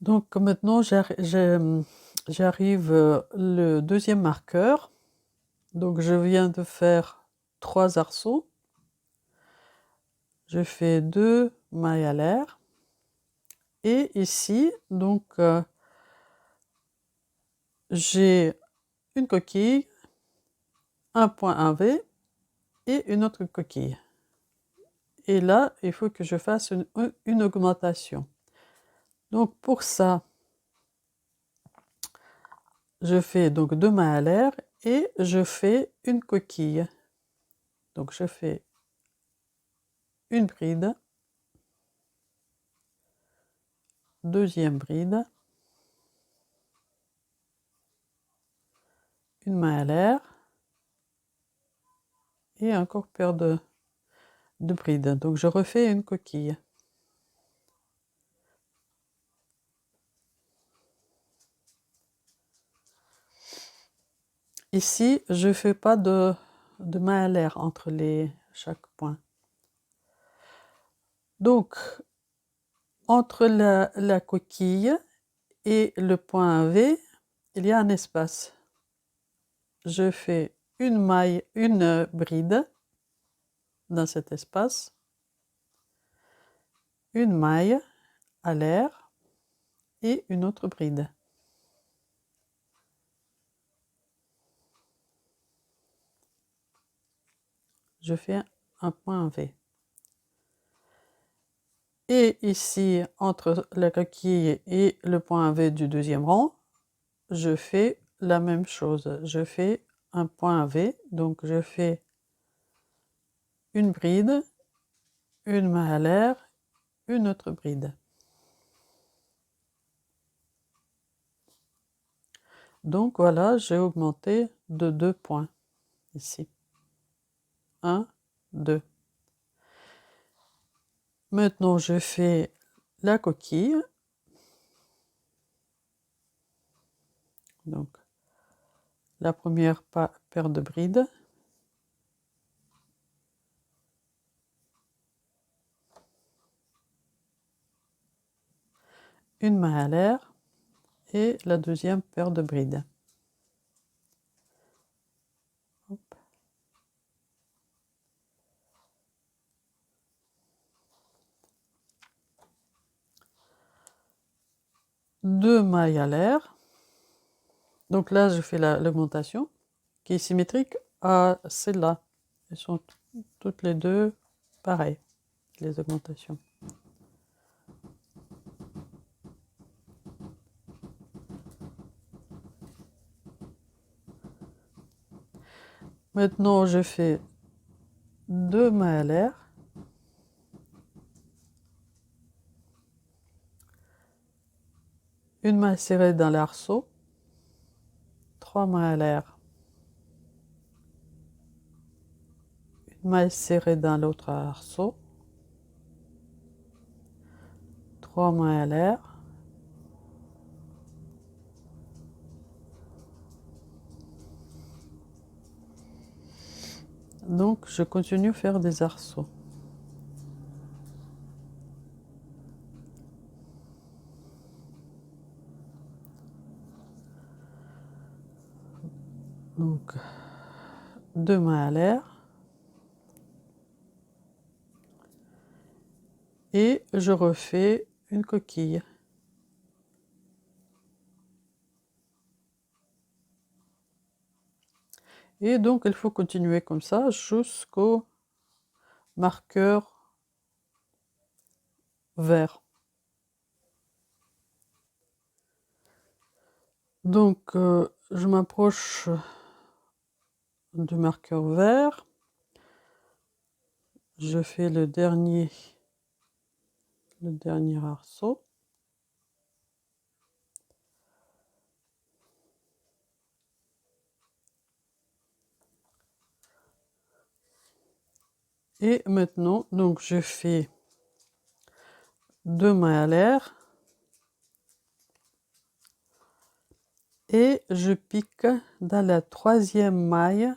Donc maintenant, j'arrive le deuxième marqueur. Donc je viens de faire 3 arceaux. Je fais 2 mailles à l'air. Et ici, donc, j'ai une coquille, un point 1V et une autre coquille. Et là, il faut que je fasse une augmentation. Donc pour ça, je fais donc 2 mailles à l'air et je fais une coquille. Donc je fais une bride, deuxième bride, une maille à l'air et encore paire de brides. Donc je refais une coquille. Ici, je ne fais pas de maille à l'air entre chaque point. Donc, entre la coquille et le point V, il y a un espace. Je fais une bride dans cet espace, une maille à l'air et une autre bride. Je fais un point V. Et ici, entre la coquille et le point V du deuxième rang, je fais la même chose. Je fais un point V, donc je fais une bride, une maille à l'air, une autre bride. Donc voilà, j'ai augmenté de 2 points ici. 1, 2. Maintenant, je fais la coquille. Donc, la première paire de brides. Une maille à l'air et la deuxième paire de brides. Hop. Deux mailles à l'air. Donc là, je fais l'augmentation qui est symétrique à celle-là. Elles sont toutes les deux pareilles, les augmentations. Maintenant, je fais deux mailles à l'air. Une maille serrée dans l'arceau. 3 mailles à l'air. Une maille serrée dans l'autre arceau. 3 mailles à l'air. Donc, je continue à faire des arceaux. Donc, deux mailles à l'air. Et je refais une coquille. Et donc, il faut continuer comme ça jusqu'au marqueur vert. Donc, je m'approche du marqueur vert. Je fais le dernier arceau. Et maintenant, donc je fais deux mailles à l'air et je pique dans la troisième maille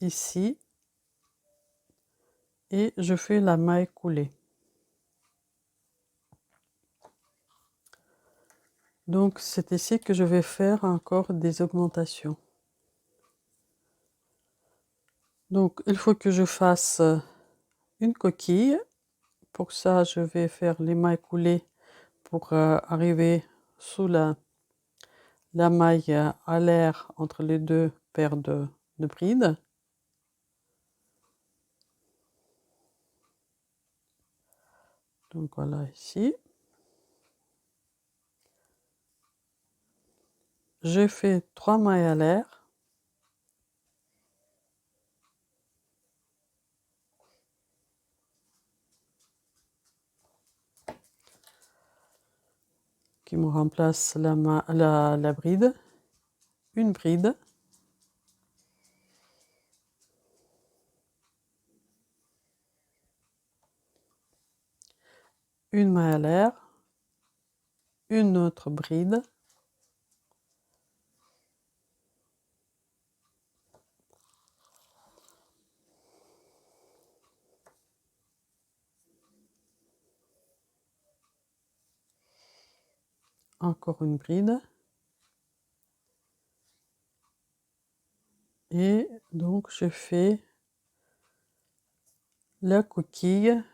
ici et je fais la maille coulée. Donc c'est ici que je vais faire encore des augmentations. Donc il faut que je fasse une coquille. Pour ça, je vais faire les mailles coulées pour arriver sous la maille à l'air entre les deux paires de brides. Donc voilà ici. Je fais 3 mailles à l'air. Qui me remplace la bride. Une bride. Une maille à l'air. Une autre bride. Encore une bride. Et donc je fais la coquille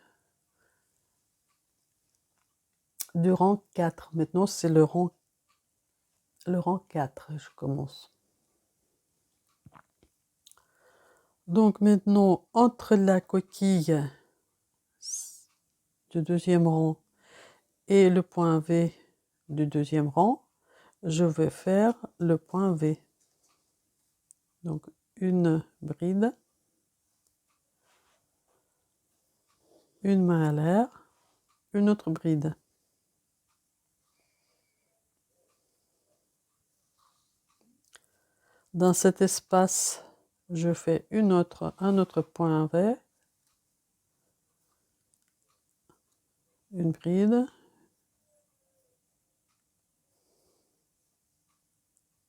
du rang 4. Maintenant c'est le rang 4, je commence. Donc maintenant entre la coquille du deuxième rang et le point V du deuxième rang, je vais faire le point V. Donc une bride, une main à l'air, une autre bride. Dans cet espace, je fais un autre point V, une bride,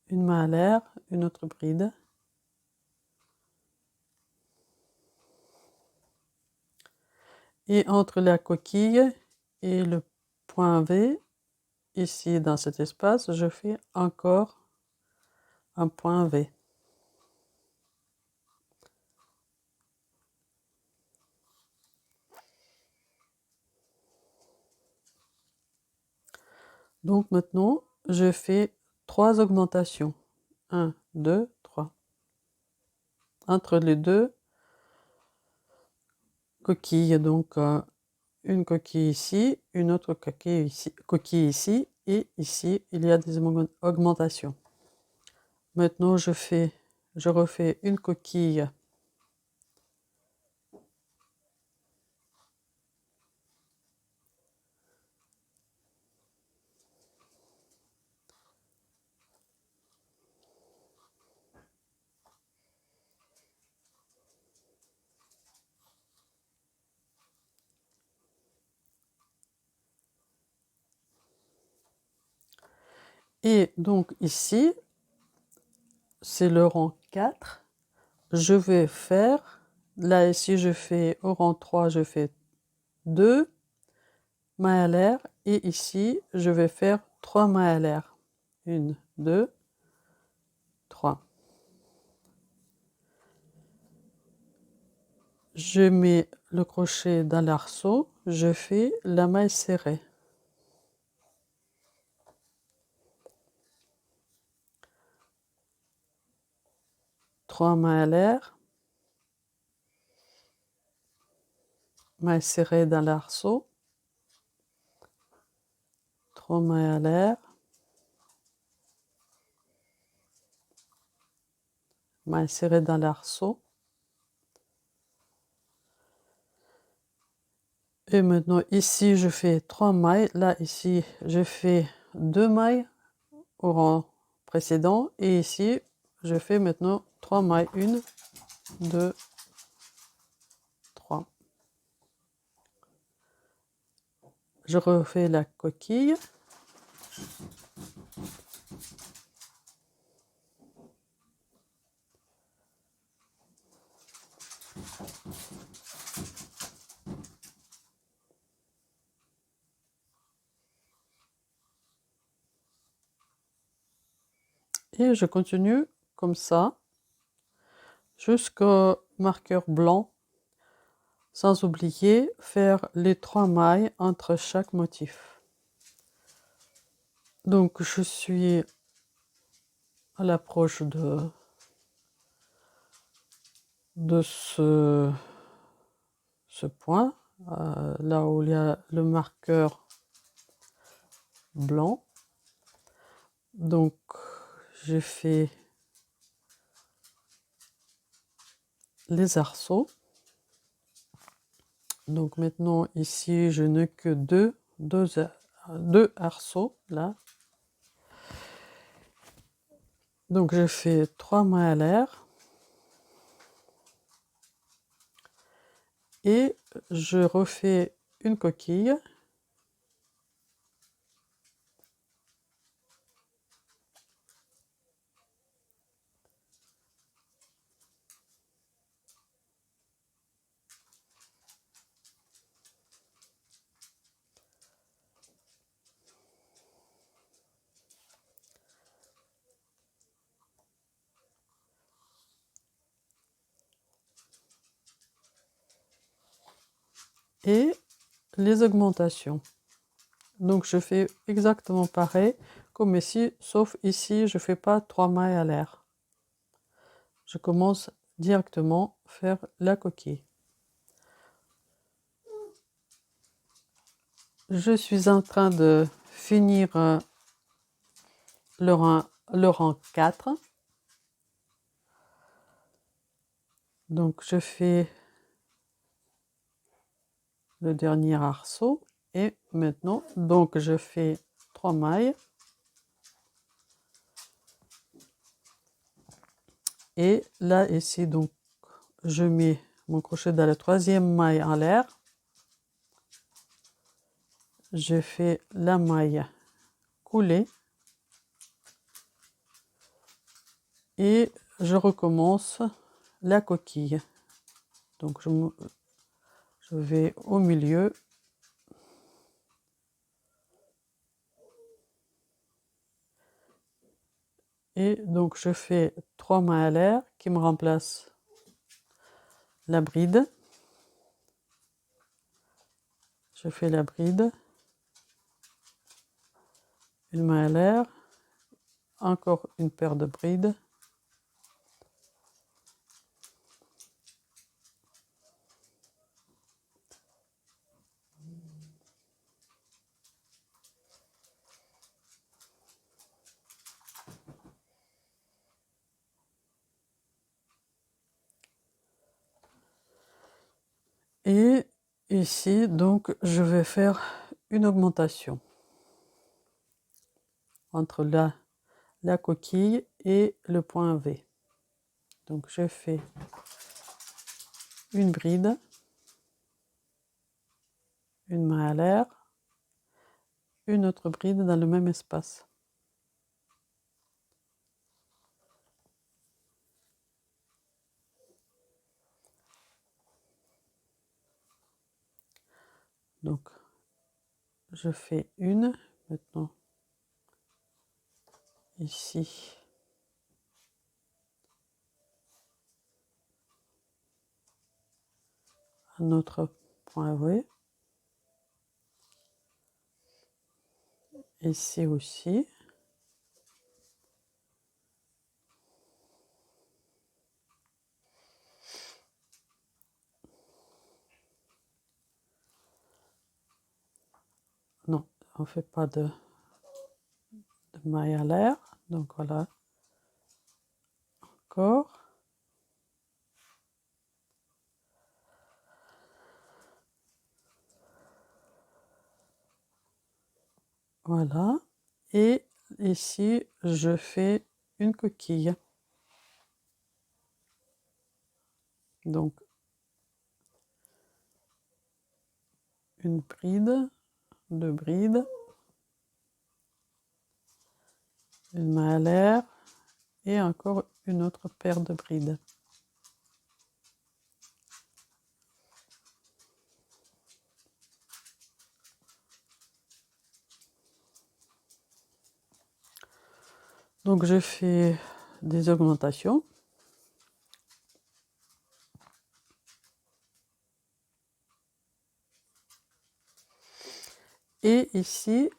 une main à l'air, une autre bride. Et entre la coquille et le point V, ici dans cet espace, je fais encore un point V. Donc maintenant, je fais 3 augmentations. 1, 2, 3. Entre les deux coquilles, donc une coquille ici, une autre coquille ici, et ici, il y a des augmentations. Maintenant, je refais une coquille et donc ici, c'est le rang 4. Je vais faire, là ici je fais au rang 3, je fais 2 mailles à l'air et ici je vais faire 3 mailles à l'air. 1, 2, 3. Je mets le crochet dans l'arceau, je fais la maille serrée. Trois mailles à l'air, maille serrée dans l'arceau, 3 mailles à l'air, maille serrée dans l'arceau. Et maintenant ici je fais 3 mailles, là ici je fais 2 mailles au rang précédent et ici je fais maintenant 3 mailles, 1, 2, 3. Je refais la coquille. Et je continue comme ça jusqu'au marqueur blanc, sans oublier faire les 3 mailles entre chaque motif. Donc je suis à l'approche de ce point, là où il y a le marqueur blanc. Donc j'ai fait les arceaux. Donc maintenant ici je n'ai que deux arceaux là. Donc je fais 3 mailles à l'air et je refais une coquille. Et les augmentations. Donc je fais exactement pareil comme ici, sauf ici je fais pas 3 mailles à l'air. Je commence directement à faire la coquille. Je suis en train de finir le rang 4. Donc je fais le dernier arceau et maintenant donc je fais 3 mailles et là ici donc je mets mon crochet dans la 3e maille en l'air, je fais la maille coulée et je recommence la coquille. Donc je vais au milieu et donc je fais 3 mailles à l'air qui me remplacent la bride. Je fais la bride, une maille à l'air, encore une paire de brides, et ici donc je vais faire une augmentation entre la coquille et le point V. Donc je fais une bride, une maille à l'air, une autre bride dans le même espace. Donc je fais une maintenant ici. Un autre point V. Ici aussi. Non, on fait pas de maille à l'air. Donc voilà. Encore. Voilà. Et ici, je fais une coquille. Donc, une bride, deux brides, une maille à l'air et encore une autre paire de brides. Donc je fais des augmentations. Et ici,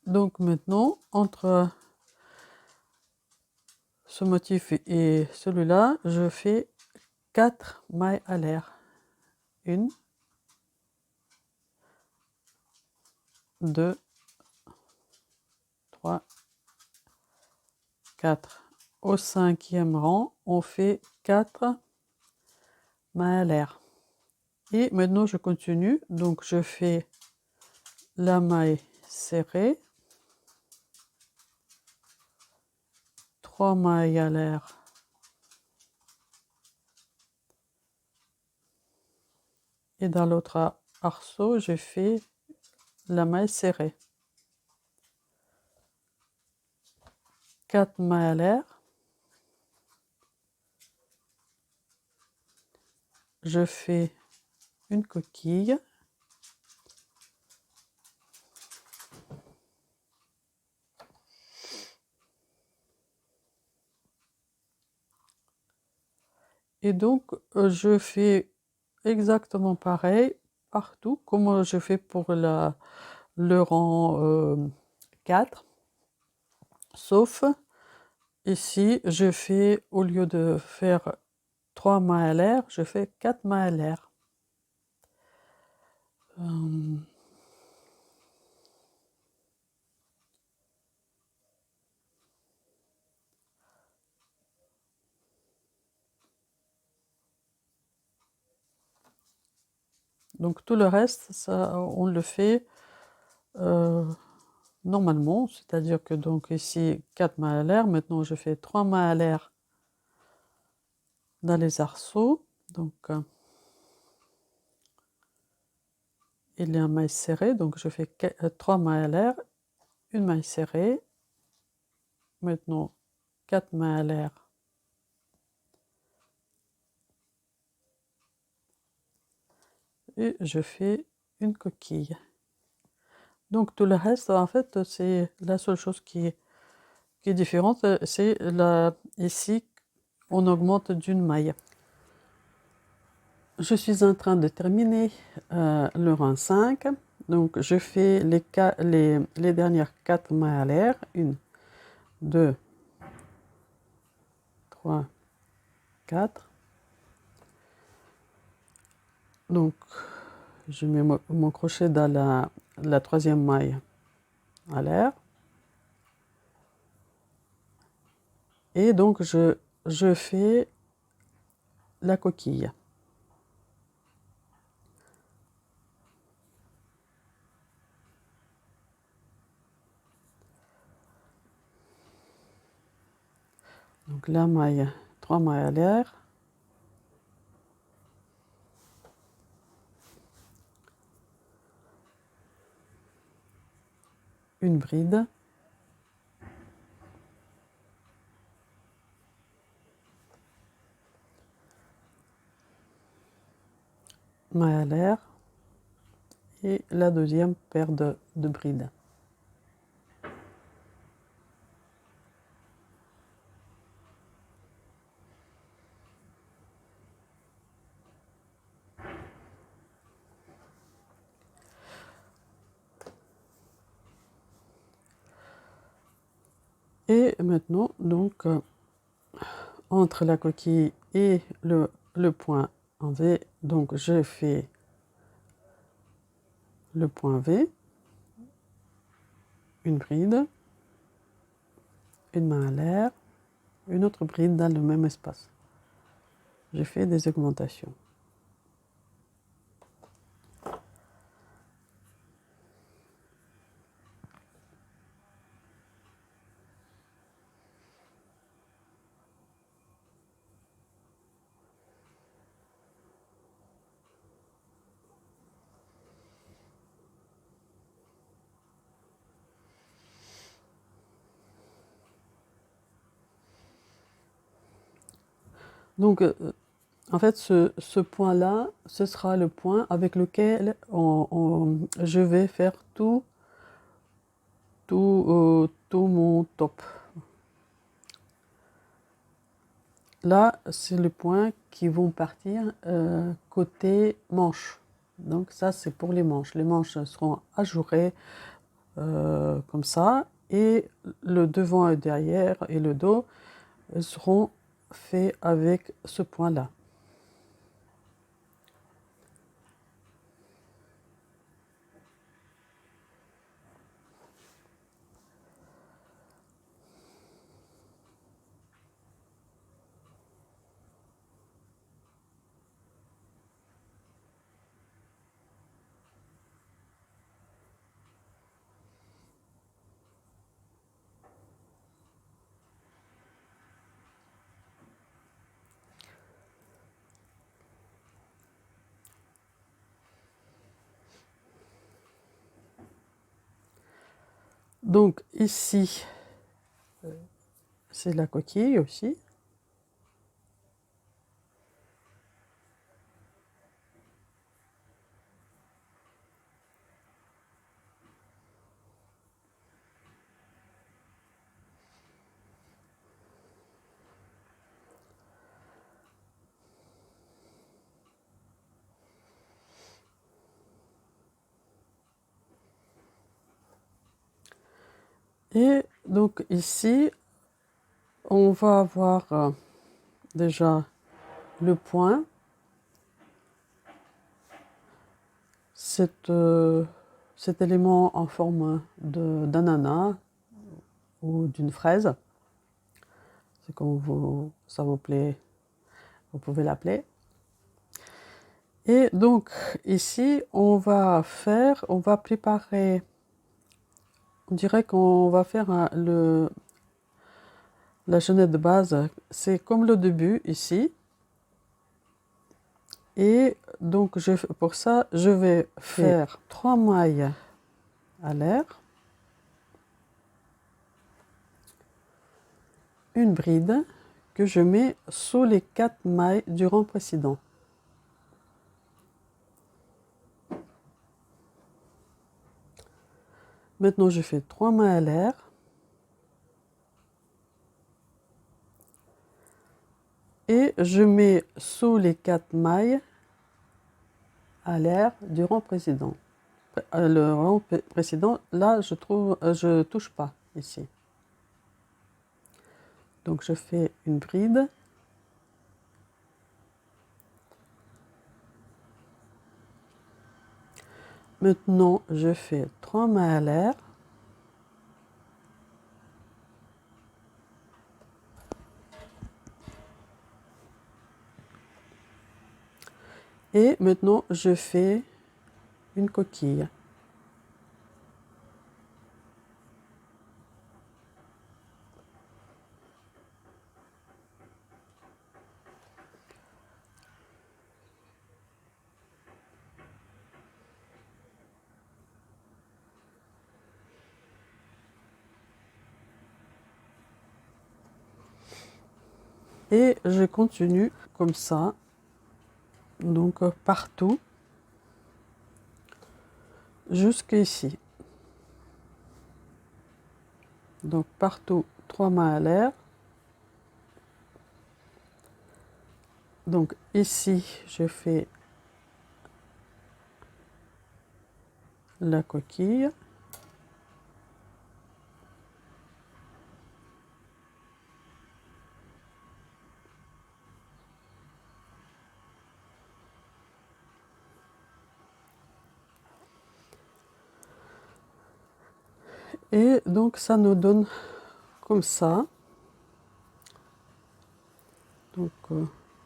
donc maintenant, entre ce motif et celui-là, je fais 4 mailles à l'air. 1, 2, 3, 4. Au 5e rang, on fait 4 mailles à l'air. Et maintenant, je continue. Donc, je fais la maille serrée, 3 mailles à l'air, et dans l'autre arceau, je fais la maille serrée. 4 mailles à l'air, je fais une coquille, et donc je fais exactement pareil partout, comme je fais pour le rang 4, sauf ici, je fais, au lieu de faire 3 mailles à l'air, je fais 4 mailles à l'air. Donc tout le reste, ça, on le fait normalement, c'est-à-dire que donc ici 4 mailles à l'air, maintenant je fais 3 mailles à l'air dans les arceaux, donc il y a un maille serré, donc je fais 3 mailles à l'air, une maille serrée, maintenant 4 mailles à l'air, et je fais une coquille. Donc tout le reste, en fait, c'est la seule chose qui est différente, c'est ici, on augmente d'une maille. Je suis en train de terminer le rang 5. Donc je fais les dernières 4 mailles à l'air. 1, 2, 3, 4. Donc je mets mon crochet dans la 3e maille à l'air. Et donc je fais la coquille. Donc la maille, 3 mailles à l'air. Une bride. Maille à l'air. Et la 2e paire de brides. Et maintenant, donc, entre la coquille et le point en V, donc je fais le point V, une bride, une main à l'air, une autre bride dans le même espace. Je fais des augmentations. Donc, en fait, ce point-là, ce sera le point avec lequel je vais faire tous tout mon top. Là, c'est les points qui vont partir côté manche. Donc ça, c'est pour les manches. Les manches seront ajourées comme ça. Et le devant et derrière et le dos seront faits avec ce point-là. Donc ici, c'est la coquille aussi. Et donc ici, on va avoir déjà le point, cet élément en forme d'ananas ou d'une fraise, c'est comme ça vous plaît, vous pouvez l'appeler. Et donc ici, on va préparer, on dirait qu'on va faire la chaînette de base, c'est comme le début ici. Et donc pour ça, je vais faire 3 mailles à l'air, une bride que je mets sous les 4 mailles du rang précédent. Maintenant, je fais 3 mailles à l'air. Et je mets sous les 4 mailles à l'air du rang précédent. Le rang précédent, là, je touche pas ici. Donc, je fais une bride. Maintenant, je fais 3 mailles à l'air. Et maintenant, je fais une coquille. Et je continue comme ça, donc partout, jusqu'ici. Donc partout, 3 mailles à l'air. Donc ici, je fais la coquille. Et donc ça nous donne comme ça, donc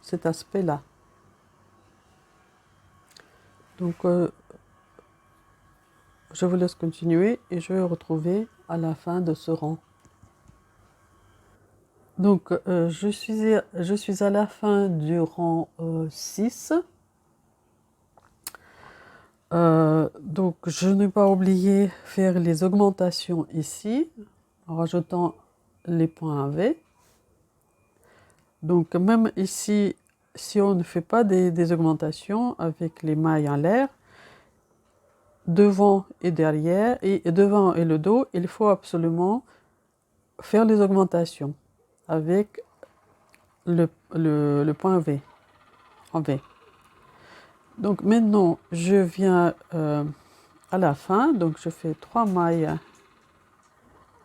cet aspect-là. Donc je vous laisse continuer et je vais retrouver à la fin de ce rang. Donc je suis à la fin du rang 6. Donc je n'ai pas oublié faire les augmentations ici en rajoutant les points V. Donc même ici, si on ne fait pas des augmentations avec les mailles en l'air, devant et derrière, et devant et le dos, il faut absolument faire les augmentations avec le point V, en V. Donc maintenant, je viens à la fin, donc je fais 3 mailles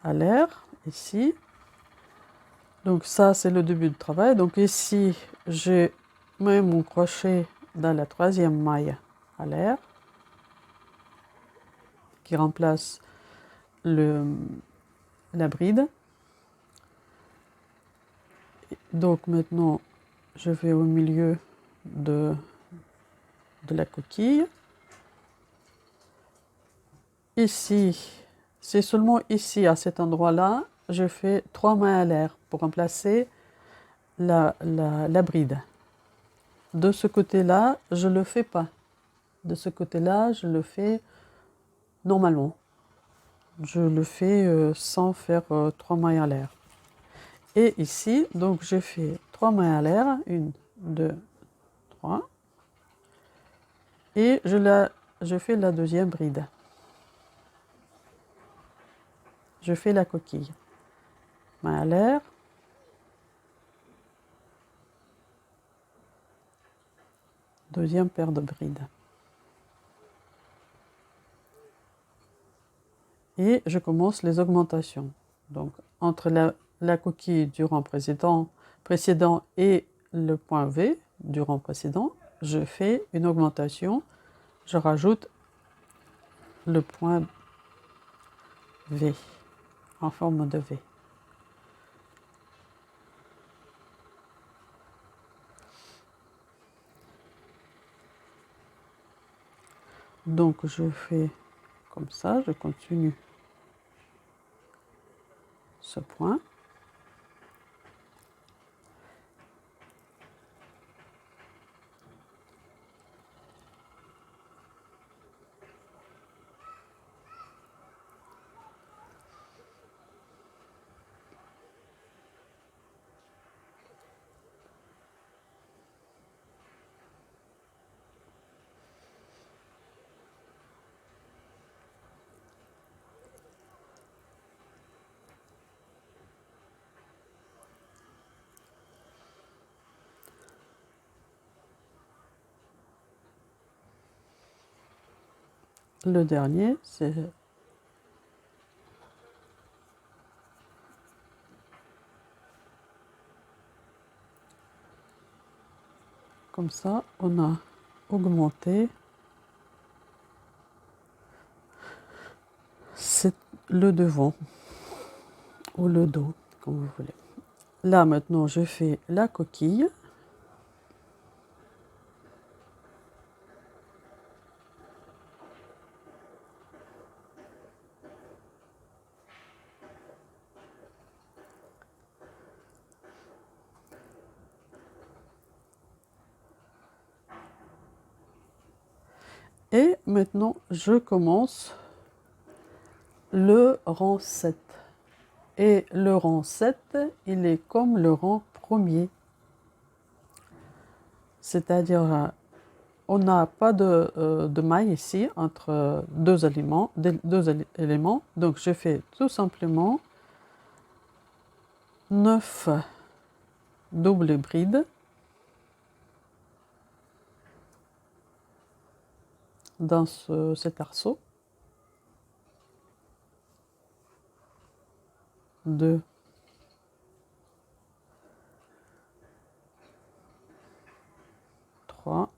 à l'air, ici. Donc ça, c'est le début du travail. Donc ici, je mets mon crochet dans la 3e maille à l'air, qui remplace la bride. Donc maintenant, je vais au milieu de la coquille. Ici, c'est seulement ici, à cet endroit-là, je fais 3 mailles à l'air pour remplacer la bride. De ce côté-là, je ne le fais pas. De ce côté-là, je le fais normalement. Je le fais sans faire 3 mailles à l'air. Et ici, donc je fais 3 mailles à l'air, 1, 2, 3. Et je fais la deuxième bride. Je fais la coquille. Maille à l'air. Deuxième paire de brides. Et je commence les augmentations. Donc entre la coquille du rang précédent et le point V du rang précédent, je fais une augmentation. Je rajoute le point V en forme de V. Donc je fais comme ça, je continue ce point. Le dernier, c'est comme ça, on a augmenté le devant ou le dos, comme vous voulez. Là maintenant, je fais la coquille. Et maintenant, je commence le rang 7. Et le rang 7, il est comme le rang premier. C'est-à-dire, on n'a pas de maille ici entre deux éléments. Donc, je fais tout simplement 9 doubles brides dans cet arceau. 2, 3,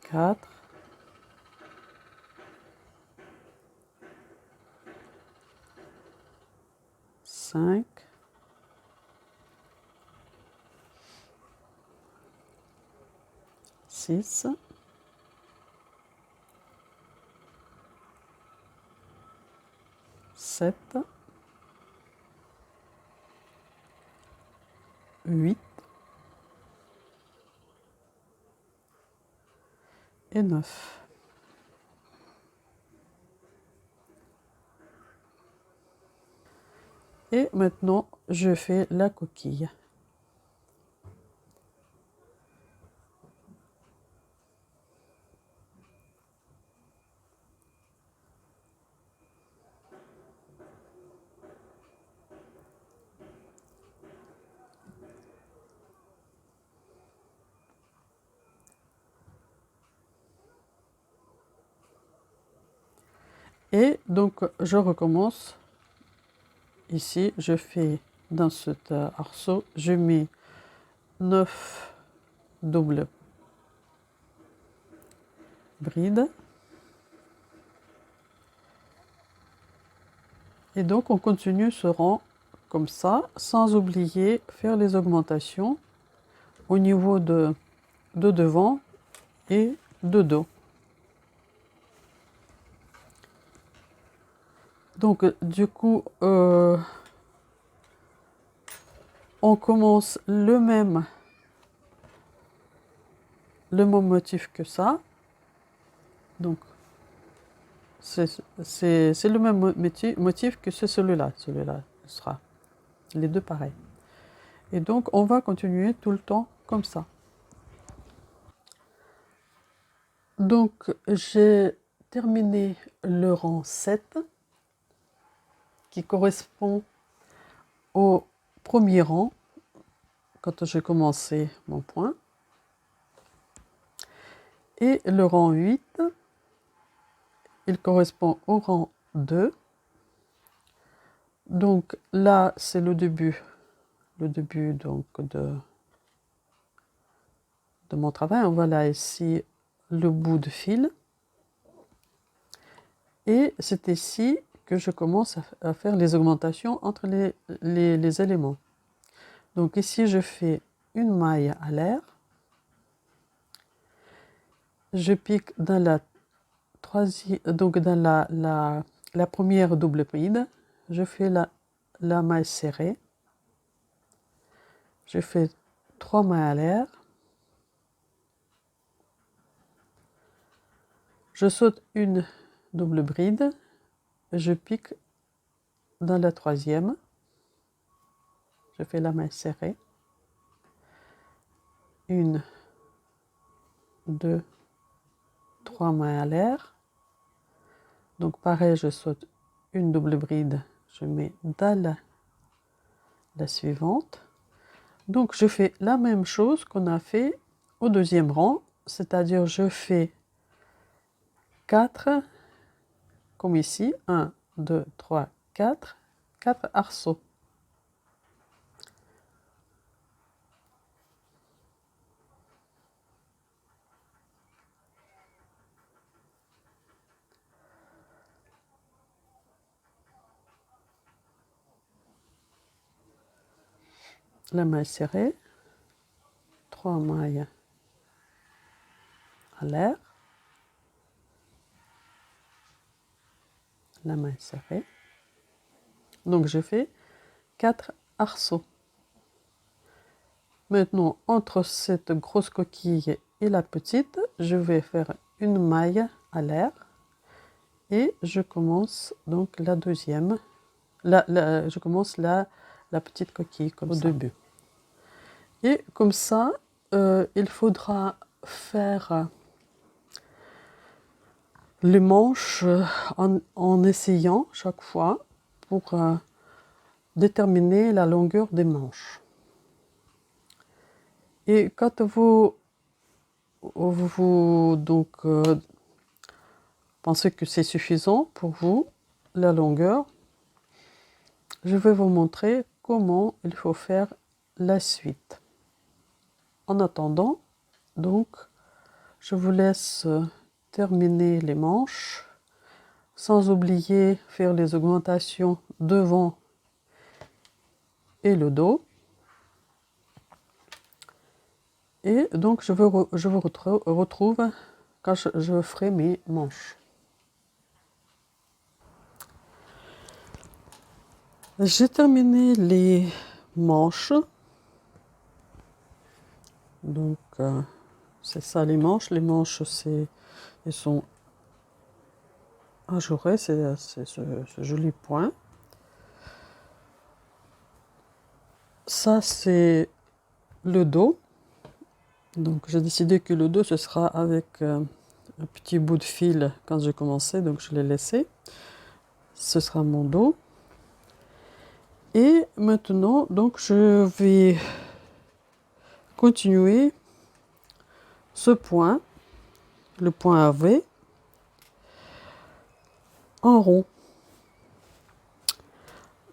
4, 5, 6, 7, 8 et 9. Et maintenant, je fais la coquille. Et donc je recommence. Ici, je fais dans cet arceau, je mets 9 doubles brides. Et donc on continue ce rang comme ça, sans oublier faire les augmentations au niveau de devant et de dos. Donc du coup, on commence le même motif que ça. Donc c'est le même motif que celui-là. Celui-là sera les deux pareils. Et donc on va continuer tout le temps comme ça. Donc j'ai terminé le rang 7 qui correspond au premier rang quand j'ai commencé mon point. Et le rang 8, il correspond au rang 2. Donc là, c'est le début donc de mon travail. Voilà ici le bout de fil. Et c'est ici que je commence à faire les augmentations entre les éléments. Donc ici, je fais une maille à l'air. Je pique dans la troisième, donc dans la première double bride. Je fais la maille serrée. Je fais 3 mailles à l'air. Je saute une double bride. Je pique dans la troisième. Je fais la maille serrée. 1, 2, 3 mailles à l'air. Donc pareil, je saute une double bride. Je mets dans la suivante. Donc je fais la même chose qu'on a fait au deuxième rang, c'est-à-dire je fais 4, comme ici, 1, 2, 3, 4 arceaux. La maille serrée, 3 mailles à l'air, la maille serrée. Donc je fais 4 arceaux. Maintenant, entre cette grosse coquille et la petite, je vais faire une maille à l'air et je commence donc la deuxième. Je commence la petite coquille comme au début. Et comme ça, il faudra faire les manches en essayant chaque fois pour déterminer la longueur des manches. Et quand vous donc pensez que c'est suffisant pour vous, la longueur, je vais vous montrer comment il faut faire la suite. En attendant, donc, je vous laisse terminer les manches, sans oublier faire les augmentations devant et le dos. Et donc, je vous retrouve quand je ferai mes manches. J'ai terminé les manches. Donc, c'est ça les manches. Les manches, elles sont ajourées, c'est ce joli point. Ça, c'est le dos. Donc, j'ai décidé que le dos, ce sera avec un petit bout de fil quand j'ai commencé, donc je l'ai laissé. Ce sera mon dos. Et maintenant, donc, je vais continuer ce point, le point AV, en rond.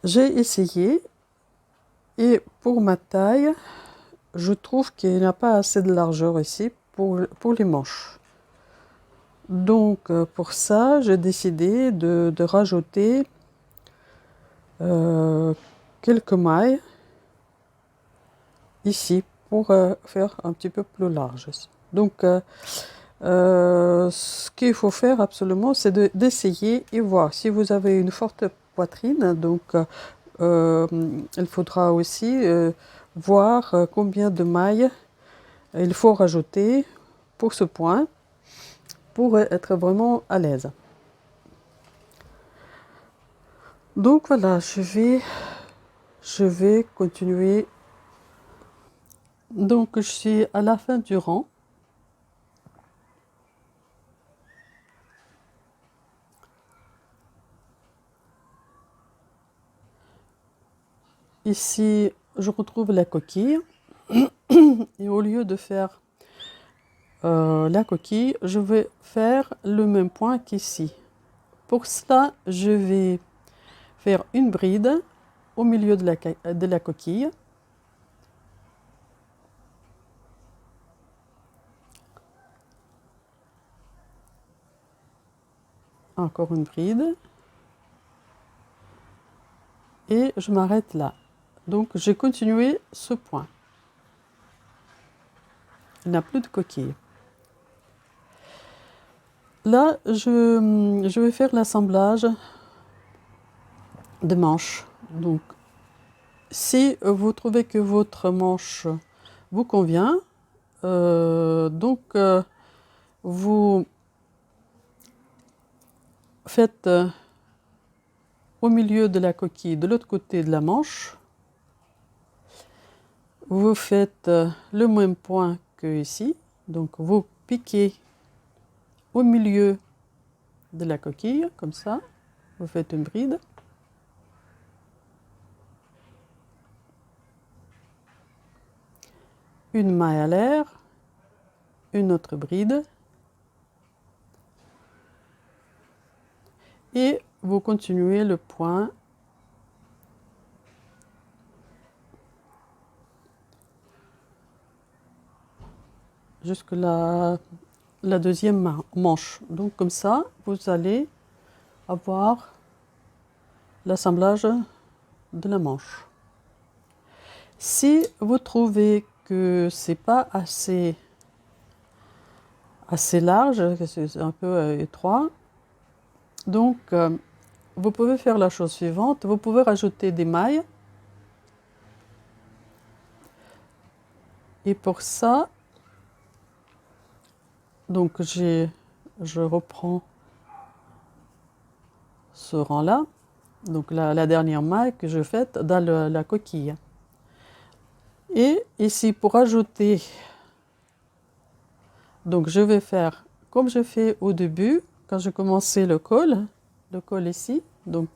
J'ai essayé et pour ma taille, je trouve qu'il n'y a pas assez de largeur ici pour les manches. Donc pour ça, j'ai décidé de rajouter quelques mailles ici pour faire un petit peu plus large. Donc ce qu'il faut faire absolument, c'est d'essayer et voir. Si vous avez une forte poitrine, donc il faudra aussi voir combien de mailles il faut rajouter pour ce point pour être vraiment à l'aise. Donc voilà, je vais continuer. Donc je suis à la fin du rang. Ici, je retrouve la coquille. Et au lieu de faire la coquille, je vais faire le même point qu'ici. Pour cela, je vais faire une bride au milieu de la coquille. Encore une bride. Et je m'arrête là. Donc j'ai continué ce point. Il n'y a plus de coquille. Là, je vais faire l'assemblage des manches. Donc, si vous trouvez que votre manche vous convient, vous faites au milieu de la coquille, de l'autre côté de la manche, vous faites le même point que ici. Donc, vous piquez au milieu de la coquille, comme ça. Vous faites une bride. Une maille à l'air, une autre bride. Et vous continuez le point jusque la deuxième manche. Donc comme ça, vous allez avoir l'assemblage de la manche. Si vous trouvez que c'est pas assez large, que c'est un peu étroit, donc vous pouvez faire la chose suivante, vous pouvez rajouter des mailles. Et pour ça, donc je reprends ce rang-là, donc la dernière maille que je fais dans la coquille. Et ici, pour ajouter, donc je vais faire comme je fais au début, quand j'ai commencé le col ici, donc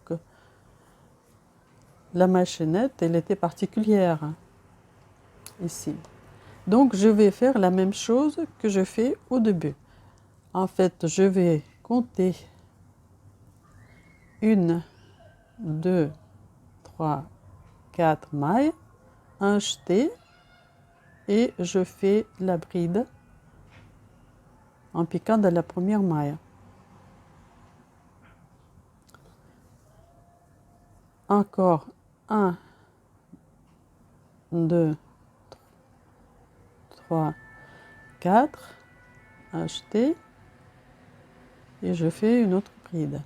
la maille chaînette, elle était particulière, ici. Donc je vais faire la même chose que je fais au début. En fait, je vais compter 1, 2, 3, 4 mailles, un jeté, et je fais la bride en piquant dans la première maille. Encore 1, 2, 3, 4, un jeté, et je fais une autre bride.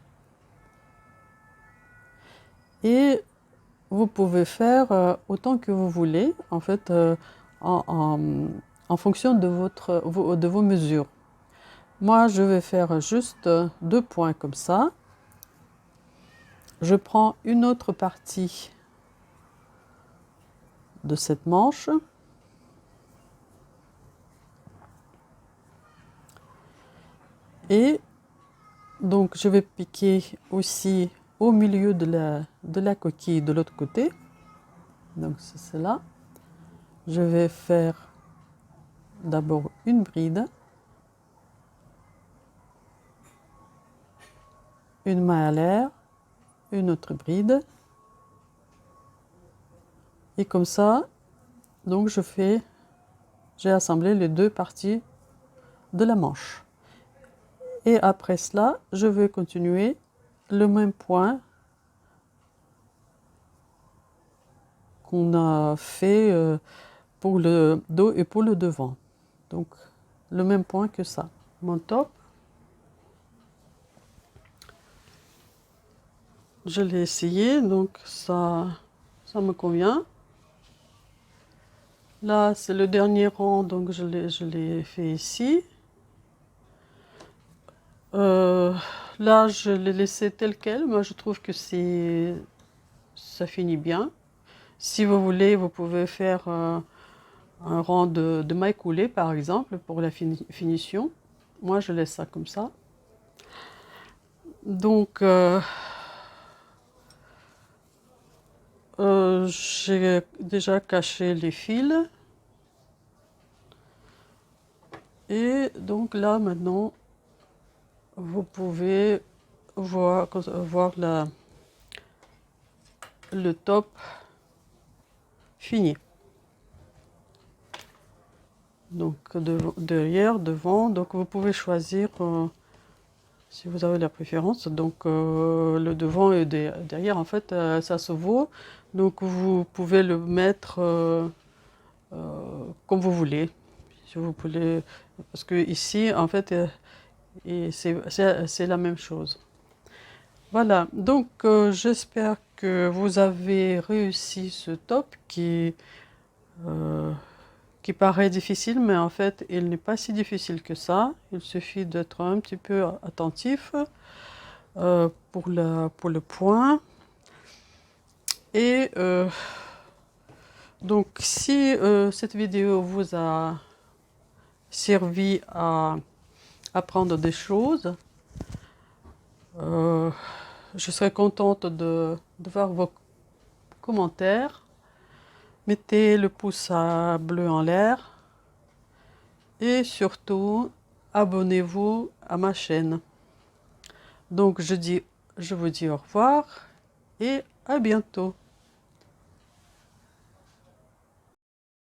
Et vous pouvez faire autant que vous voulez, en fait, en fonction de vos mesures. Moi, je vais faire juste 2 points comme ça. Je prends une autre partie de cette manche. Et donc, je vais piquer aussi au milieu de la coquille de l'autre côté. Donc, c'est cela. Je vais faire d'abord une bride. une main à l'air, une autre bride. Et comme ça, donc j'ai assemblé les deux parties de la manche. Et après cela, je vais continuer le même point qu'on a fait pour le dos et pour le devant. Donc, le même point que ça. Mon top, je l'ai essayé, donc ça me convient. Là, c'est le dernier rang, donc je l'ai fait ici. Là, je l'ai laissé tel quel. Moi, je trouve que ça finit bien. Si vous voulez, vous pouvez faire un rang de mailles coulées, par exemple, pour la finition. Moi, je laisse ça comme ça. Donc, j'ai déjà caché les fils. Et donc là, maintenant, vous pouvez voir le top fini. Donc derrière, devant, donc vous pouvez choisir si vous avez la préférence. Donc le devant et derrière, en fait, ça se vaut. Donc vous pouvez le mettre comme vous voulez. Si vous voulez, parce que ici, en fait, c'est la même chose. Voilà, donc j'espère que vous avez réussi ce top qui paraît difficile, mais en fait, il n'est pas si difficile que ça. Il suffit d'être un petit peu attentif pour le point. Et donc, si cette vidéo vous a servi à apprendre des choses, je serais contente de voir vos commentaires. Mettez le pouce bleu en l'air et surtout abonnez-vous à ma chaîne. Donc je vous dis au revoir et à bientôt.